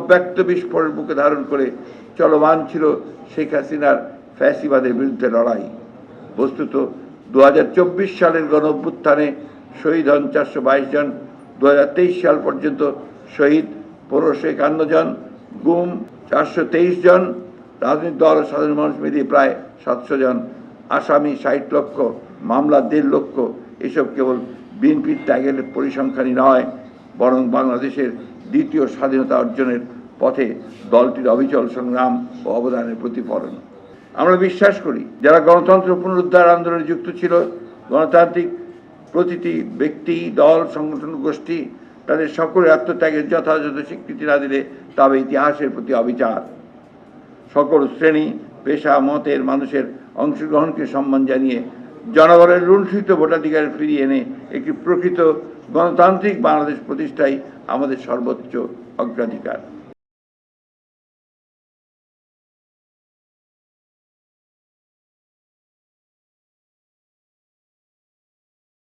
অব্যক্ত বিস্ফোরণ বুকে ধারণ করে চলমান ছিল শেখ হাসিনার ফ্যাসিবাদের বিরুদ্ধে লড়াই। বস্তুত 2024 সালের গণঅভ্যুত্থানে শহীদ হন 422 জন, 2023 সাল পর্যন্ত শহীদ 1551 জন, গুম 423 জন, রাজনৈতিক দল ও সাধারণ মানুষ মিলিয়ে প্রায় 700 জন, আসামি 60 লক্ষ, মামলা 1.5 লক্ষ। এসব কেবল বিএনপির ত্যাগের পরিসংখ্যানই নয়, বরং বাংলাদেশের দ্বিতীয় স্বাধীনতা অর্জনের পথে দলটির অবিচল সংগ্রাম ও অবদানের প্রতিফলন। আমরা বিশ্বাস করি, যারা গণতন্ত্র পুনরুদ্ধার আন্দোলনে যুক্ত ছিল, গণতান্ত্রিক প্রতিটি ব্যক্তি, দল, সংগঠন, গোষ্ঠী তাদের সকলের আত্মত্যাগের যথাযথ স্বীকৃতি না দিলে তবে ইতিহাসের প্রতি অবিচার। সকল শ্রেণী, পেশা, মতের মানুষের অংশগ্রহণকে সম্মান জানিয়ে জনগণের লুণ্ঠিত ভোটাধিকার ফিরিয়ে এনে একটি প্রকৃত গণতান্ত্রিক বাংলাদেশ প্রতিষ্ঠাই আমাদের সর্বোচ্চ অগ্রাধিকার।